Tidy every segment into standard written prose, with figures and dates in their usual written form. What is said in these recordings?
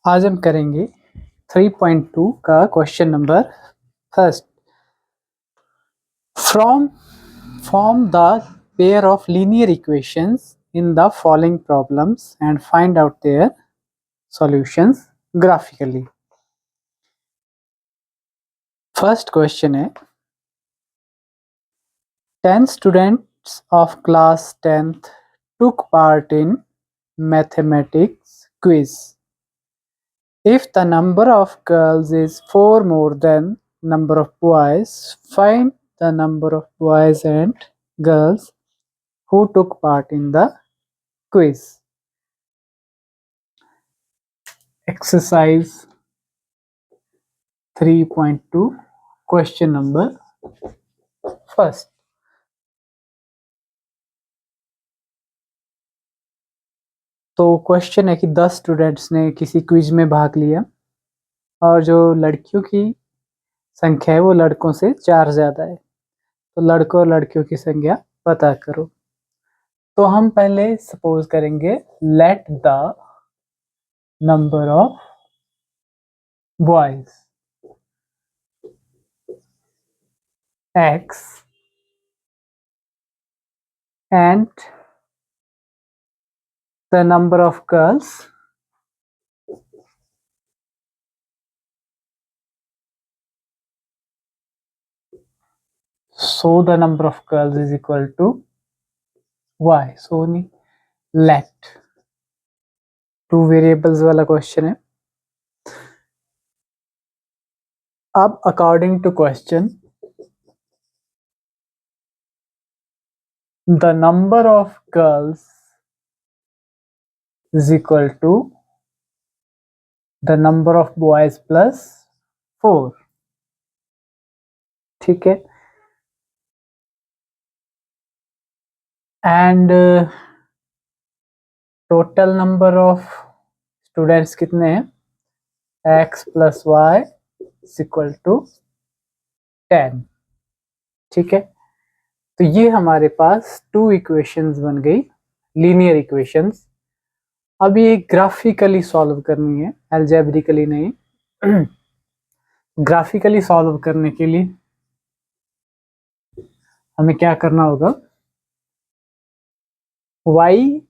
आज हम करेंगे 3.2 का question number first. Form the pair of linear equations in the following problems and find out their solutions graphically। First question है 10 students of class 10th took part in mathematics quiz। If the number of girls is 4 more than number of boys, find the number of boys and girls who took part in the quiz। Exercise 3.2 question number first। तो question है कि 10 students ने किसी quiz में भाग लिया और जो लड़कियों की संख्या है वो लड़कों से 4 ज़्यादा है, तो लड़कों और लड़कियों की संख्या पता करो। तो हम पहले सपोज करेंगे let the number of boys x and the number of girls so the number of girls is equal to y। so let two variables वाला क्वेश्चन है। अब according to question the number of girls is equal to the number of boys plus 4। ठीक है, and total number of students कितने हैं, x plus y is equal to 10। ठीक है, तो ये हमारे पास टू इक्वेशंस बन गई, लीनियर इक्वेशंस। अब ये ग्राफिकली सॉल्व करनी है, अलजेब्रिकली नहीं। ग्राफिकली सॉल्व करने के लिए हमें क्या करना होगा, y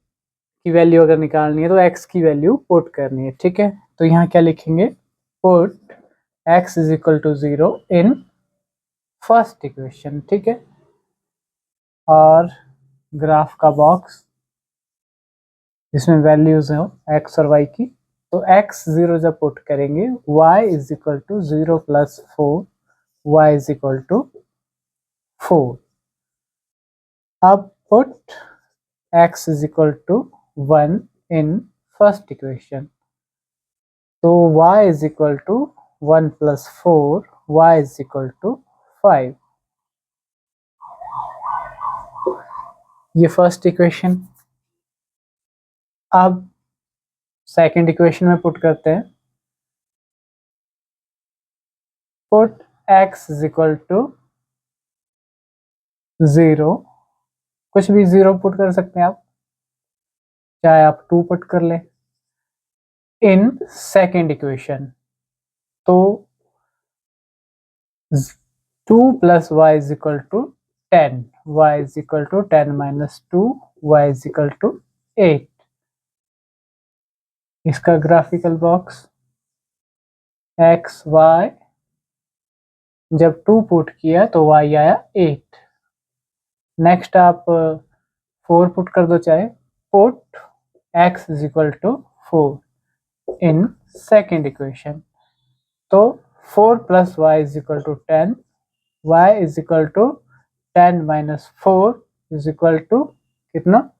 की वैल्यू अगर निकालनी है तो x की वैल्यू पुट करनी है। ठीक है, तो यहाँ क्या लिखेंगे, put x is equal to 0 in first equation. ठीक है, और ग्राफ का बॉक्स जिसमें वैल्यूज हो x और y की, तो x 0 जब पुट करेंगे y is equal to 0 plus 4, y is equal to 4। अब put x is equal to 1 in first equation, तो y is equal to 1 plus 4, y is equal to 5। ये first equation. अब second equation में put करते हैं, put x is equal to 0, कुछ भी 0 put कर सकते हैं आप, चाहे आप 2 पुट कर लें, इन सेकंड इक्वेशन। तो 2 plus y is equal to 10, y is equal to 10 minus 2, y is equal to 8। इसका ग्राफिकल बॉक्स x y, जब 2 पुट किया तो y आया 8। नेक्स्ट आप 4 पुट कर दो, चाहे put x is equal to 4 in second equation. तो 4 plus y is equal to 10, y is equal to 10 minus 4 is equal to कितना,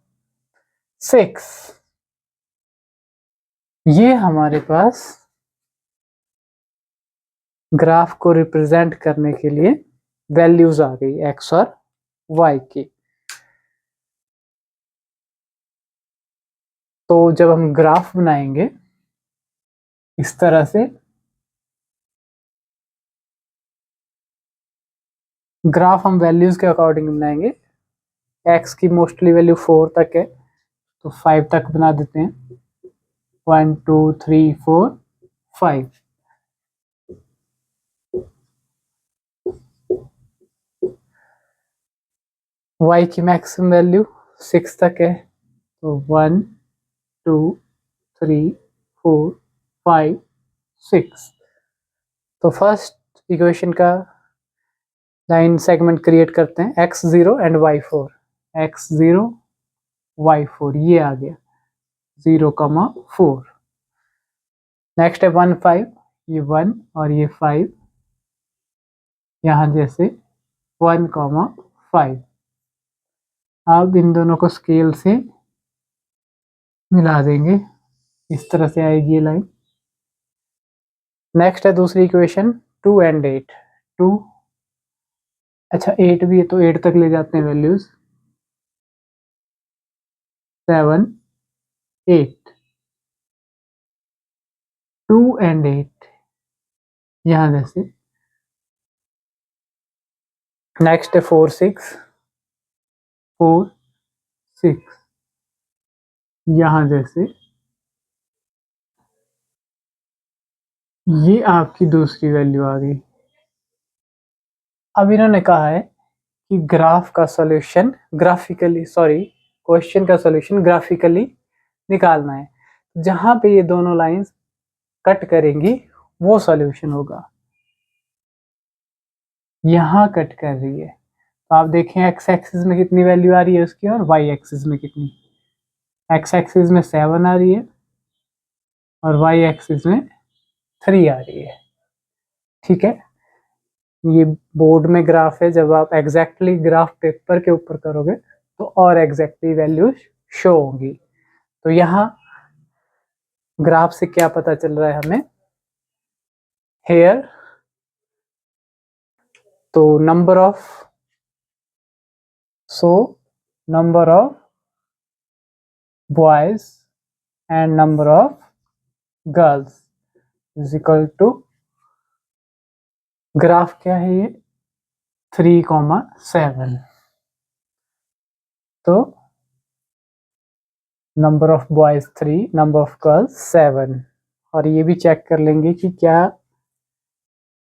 6। ये हमारे पास ग्राफ को रिप्रेजेंट करने के लिए वैल्यूज आ गई x और y की। तो जब हम ग्राफ बनाएंगे इस तरह से, ग्राफ हम वैल्यूज के अकॉर्डिंग बनाएंगे। x की मोस्टली वैल्यू 4 तक है, तो 5 तक बना देते हैं, 1 2 3 4 5। y की मैक्सिमम वैल्यू 6 तक है, तो 1 2 3 4 5 6। तो फर्स्ट इक्वेशन का लाइन सेगमेंट क्रिएट करते हैं, x0 and y4। x0 y4 ये आ गया 0,4। नेक्स्ट है 1 5, ये 1 और ये 5, यहाँ जैसे 1,5। अब इन दोनों को स्केल से मिला देंगे, इस तरह से आएगी ये लाइन। नेक्स्ट है दूसरी इक्वेशन 2 एंड 8। 2, अच्छा 8 भी है तो 8 तक ले जाते हैं वैल्यूज, 7 8। 2 एंड 8 यहाँ जैसे। नेक्स्ट है 4 6, 4 6 यहाँ जैसे। ये आपकी दूसरी वैल्यू आ गई। अब इन्होंने कहा है कि ग्राफ का सॉल्यूशन ग्राफिकली, सॉरी क्वेश्चन का सॉल्यूशन ग्राफिकली निकालना है। जहां पे ये दोनों लाइंस कट करेंगी वो सॉल्यूशन होगा। यहाँ कट कर रही है तो आप देखें एक्स एक्सिस में कितनी वैल्यू आ रही है उसकी और वाई एक्सिस में कितनी। एक्स एक्सिस में 7 आ रही है और वाई एक्सिस में 3 आ रही है। ठीक है, ये बोर्ड में ग्राफ है, जब आप एग्जैक्टली ग्राफ पेपर के ऊपर करोगे तो और एग्जैक्टली वैल्यूज शो होंगी। तो यहाँ ग्राफ से क्या पता चल रहा है हमें, हेयर तो number of boys and number of girls is equal to, graph क्या है ये 3,7। तो number of boys 3, number of girls 7। और ये भी चेक कर लेंगे कि क्या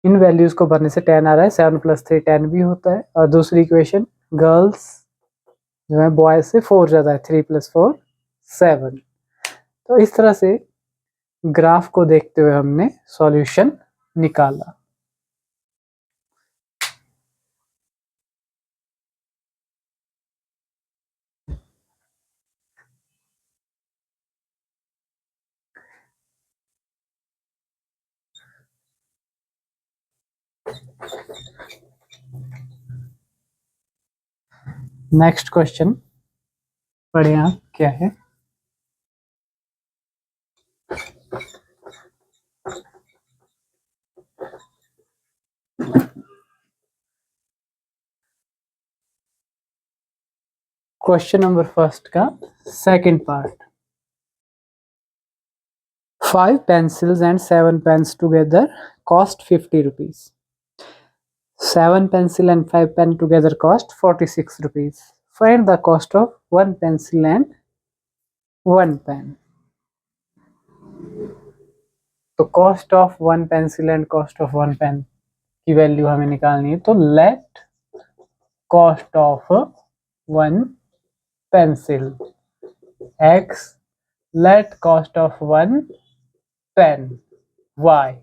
इन वैल्यूज को भरने से 10 आ रहा है। 7 + 3 10 भी होता है। और दूसरी इक्वेशन गर्ल्स जो है बॉयज से 4 ज़्यादा है, 3 + 4 7। तो इस तरह से ग्राफ को देखते हुए हमने सॉल्यूशन निकाला। नेक्स्ट क्वेश्चन पढ़े आप, क्या है। क्वेश्चन नंबर फर्स्ट का second part. 5 pencils and 7 pens together cost 50 rupees. 7 pencil and 5 pen together cost 46 rupees. Find the cost of 1 pencil and 1 pen. तो cost of 1 pencil and cost of 1 pen की value हमें निकालनी है। तो let cost of 1 pencil x, let cost of 1 pen y।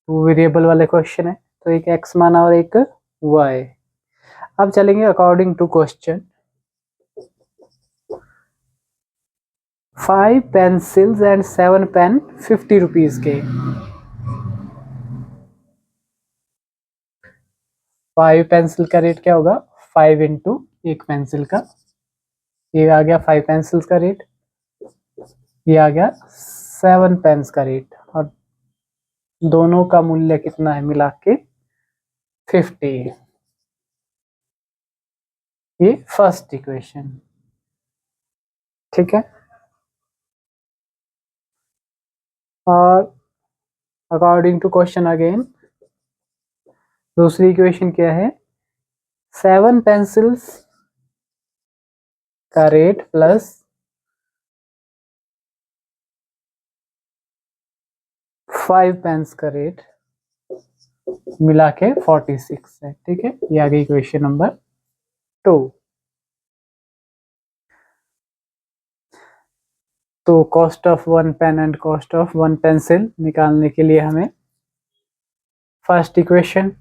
Two variable वाले question है तो एक x माना और एक y। अब चलेंगे according to question. 5 pencils and 7 pen 50 rupees के। 5 पेंसिल का रेट क्या होगा, 5 इंटू एक पेंसिल का, ये आ गया 5 पेंसिल्स का रेट, ये आ गया 7 पेन्स का रेट, और दोनों का मूल्य कितना है मिला के 50। ये फर्स्ट इक्वेशन, ठीक है। और अकॉर्डिंग टू क्वेश्चन अगेन दूसरी इक्वेशन क्या है, 7 पेंसिल्स का रेट प्लस 5 पेन्स का रेट मिला के 46 है। ठीक है, ये आ गई क्वेश्चन नंबर 2। तो cost of 1 pen and cost of 1 pencil निकालने के लिए हमें फर्स्ट इक्वेशन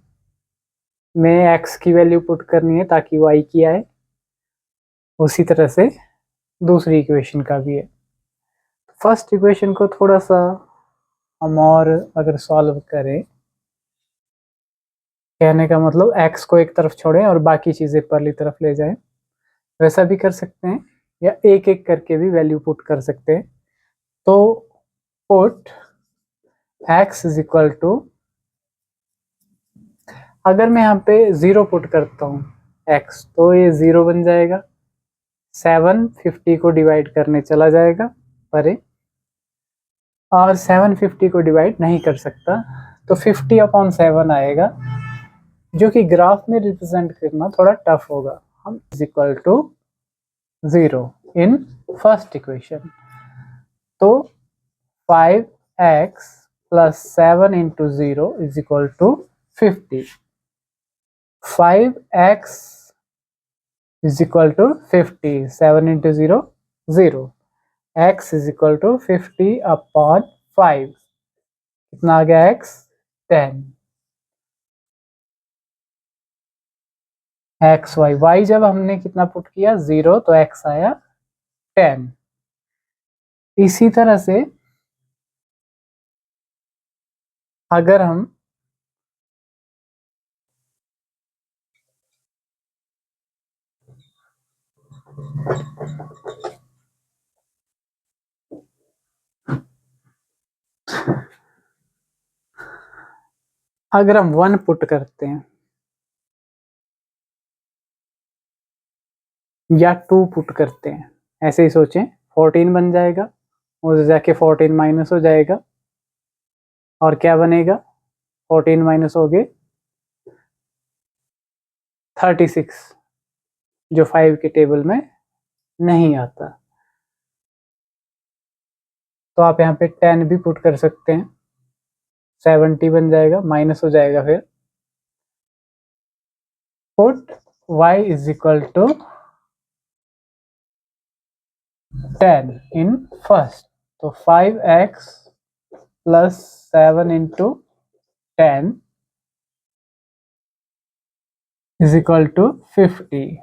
में x की वैल्यू पुट करनी है ताकि y की आए, उसी तरह से दूसरी इक्वेशन का भी है। फर्स्ट इक्वेशन को थोड़ा सा हम और अगर सॉल्व करें, कहने का मतलब x को एक तरफ छोड़ें और बाकी चीज़ें परली तरफ ले जाएं, वैसा भी कर सकते हैं या एक एक करके भी वैल्यू पुट कर सकते हैं। तो put x is equal to, अगर मैं यहाँ पे 0 पुट करता हूँ x तो ये 0 बन जाएगा, 7 50 को डिवाइड करने चला जाएगा परे, और 7 50 को डिवाइड नहीं कर सकता, तो 50/7 आएगा, जो कि ग्राफ में रिप्रेजेंट करना थोड़ा टफ होगा। हम is equal to 0 in first equation, तो 5x plus 7 into 0 is equal to 50। 5x is equal to 50, 7 into 0 0, x is equal to 50/5, कितना आ गया x 10। एक्स वाई, वाई जब हमने कितना पुट किया 0 तो x आया 10। इसी तरह से अगर हम अगर हम 1 पुट करते हैं या 2 पुट करते हैं, ऐसे ही सोचें, 14 बन जाएगा, उधर जाके 14 माइनस हो जाएगा, और क्या बनेगा, 14 माइनस हो गए 36, जो 5 के टेबल में नहीं आता। तो आप यहाँ पे 10 भी पुट कर सकते हैं, 70 बन जाएगा, माइनस हो जाएगा फिर। Put y is equal to 10 in first, तो 5x plus 7 into 10 is equal to 50.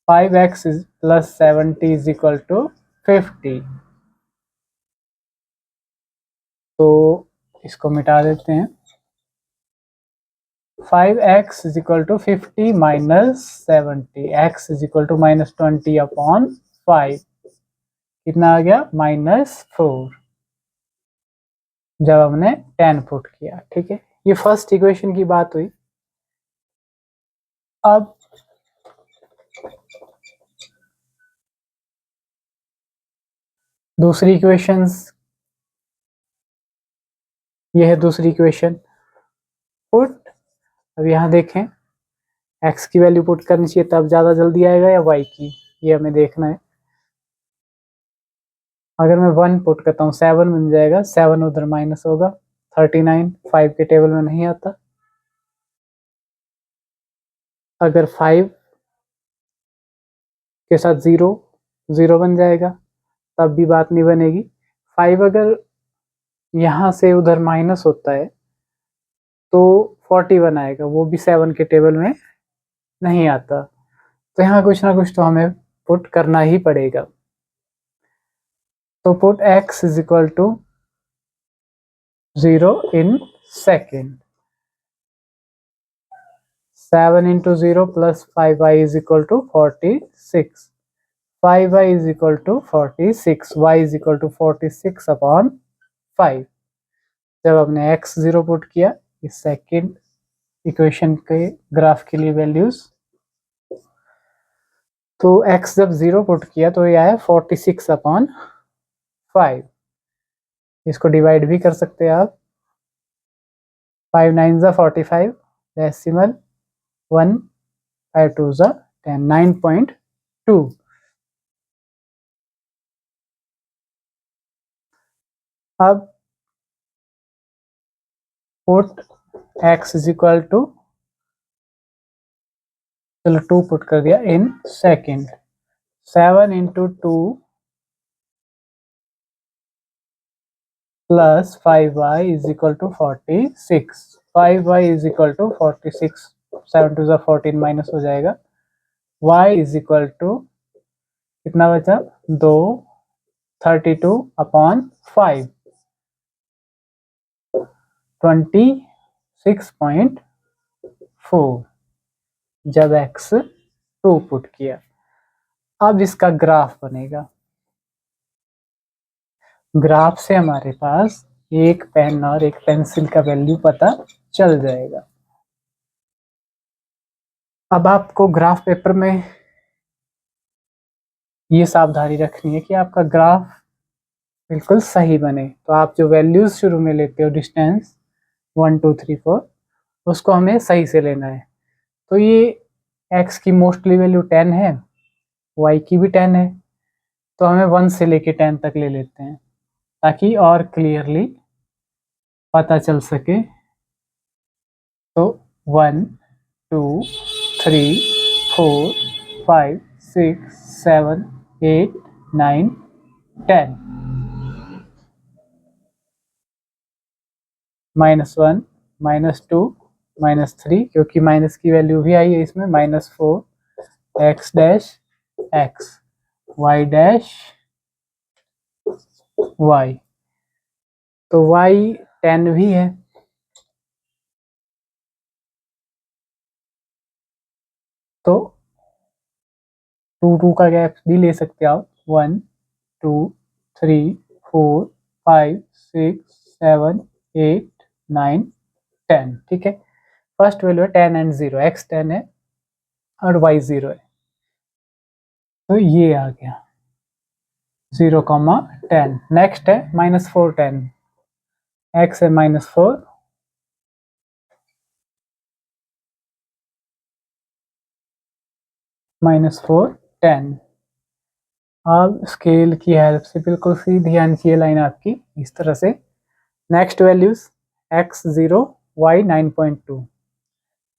5x is plus 70 is equal to 50. तो इसको मिटा देते हैं। 5x is equal to 50 minus 70, x is equal to minus 20/5, कितना आ गया -4, जब हमने 10 पुट किया। ठीक है, ये फर्स्ट इक्वेशन की बात हुई। अब दूसरी इक्वेशंस, ये है दूसरी इक्वेशन पुट। अब यहाँ देखें, x की वैल्यू पुट करनी चाहिए तब ज़्यादा जल्दी आएगा या y की, ये हमें देखना है। अगर मैं 1 पुट करता हूँ 7 बन जाएगा, 7 उधर माइनस होगा 39, 5 के टेबल में नहीं आता। अगर 5 के साथ 0 0 बन जाएगा, तब भी बात नहीं बनेगी। 5 अगर यहाँ से उधर माइनस होता है तो 41 आएगा, वो भी 7 के टेबल में नहीं आता। तो यहाँ कुछ ना कुछ तो हमें पुट करना ही पड़ेगा। तो put x is equal to 0 in second, 7 into 0 plus 5y is equal to 46. 5y is equal to 46, y is equal to 46/5। जब हमने x 0 पुट किया इस सेकेंड इक्वेशन के ग्राफ के लिए वैल्यूज, तो x जब 0 पुट किया तो ये आया 46/5। इसको डिवाइड भी कर सकते हैं आप, 5 9 45, डेसिमल 1, 5 2 10, 9.2। अब put x is equal to, चलो 2 पुट कर दिया in second, 7 into 2 plus 5y is equal to 46, 5y is equal to 46, 7 two 14 minus हो जाएगा, y इज इक्वल टू कितना बचा 2, 32 अपॉन 5, 26.4 जब x 2 पुट किया। अब इसका ग्राफ बनेगा, ग्राफ से हमारे पास एक पेन और एक पेंसिल का वैल्यू पता चल जाएगा। अब आपको ग्राफ पेपर में ये सावधानी रखनी है कि आपका ग्राफ बिल्कुल सही बने। तो आप जो वैल्यूज शुरू में लेते हो डिस्टेंस 1 2 3 4, उसको हमें सही से लेना है। तो ये x की मोस्टली वैल्यू 10 है, y की भी 10 है, तो हमें 1 से लेके 10 तक ले लेते हैं ताकि और क्लियरली पता चल सके। तो 1 2 3 4 5 6 7 8 9 10, -1 -2 -3, क्योंकि माइनस की वैल्यू भी आई है इसमें, -4 x dash x y dash y, तो y 10 भी है, तो 2 2 का गैप भी ले सकते हो आप, 1 2 3 4 5 6 7 8 9 10, ठीक है। फर्स्ट वैल्यू है 10 एंड 0, x 10 है और y 0 है, तो ये आ गया 0, 10। नेक्स्ट है -4 10, x है -4, -4 10। अब स्केल की हेल्प से बिल्कुल सीधी आंखी लाइन आपकी इस तरह से। Next values x 0 y 9.2,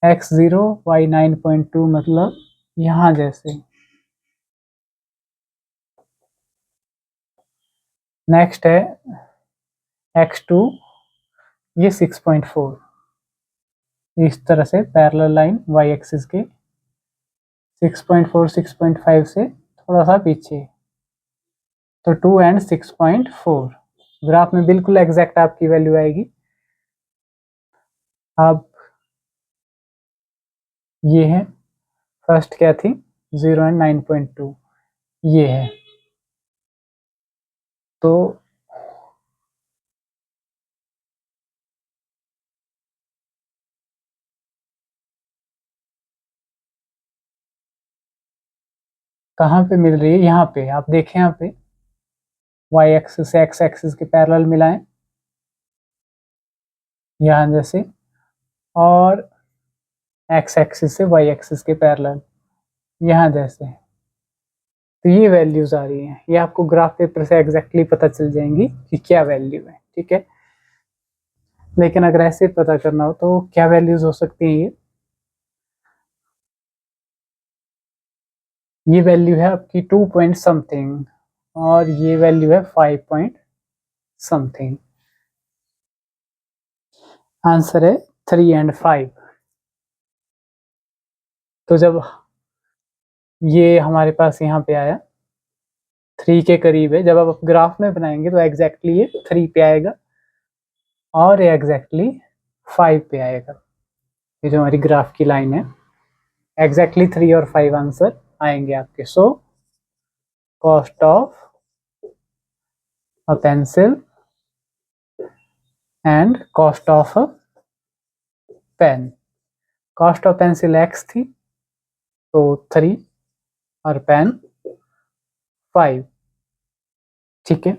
x 0 y 9.2 मतलब यहाँ जैसे। नेक्स्ट है x 2, ये 6.4, इस तरह से पैरेलल लाइन y एक्सिस के 6.4 6.5 से थोड़ा सा पीछे, तो 2 एंड 6.4 ग्राफ में बिल्कुल एग्जैक्ट आपकी वैल्यू आएगी। अब ये है, फर्स्ट क्या थी 0 एंड 9.2, ये है, तो कहाँ पे मिल रही है, यहाँ पे आप देखें, यहाँ पे y एक्सिस से x एक्सिस के पैरेलल मिलाएं यहाँ जैसे, और x एक्सिस से y एक्सिस के पैरेलल यहाँ जैसे, तो ये वैल्यूज आ रही हैं। ये आपको ग्राफ पेपर से एग्जैक्टली पता चल जाएंगी कि क्या वैल्यू है, ठीक है। लेकिन अगर ऐसे पता करना हो तो क्या वैल्यूज हो सकती हैं, ये वैल्यू है आपकी 2 पॉइंट समथिंग और ये वैल्यू है 5 पॉइंट समथिंग। आंसर है 3 एंड 5। तो जब ये हमारे पास यहाँ पे आया 3 के करीब है, जब आप ग्राफ में बनाएंगे तो एग्जैक्टली ये 3 पे आएगा और ये एग्जैक्टली 5 पे आएगा। ये जो हमारी ग्राफ की लाइन है, एग्जैक्टली 3 और 5 आंसर आएंगे आपके। So cost of a pencil and cost of a pen, cost of pencil x थी तो 3 और पेन 5, ठीक है।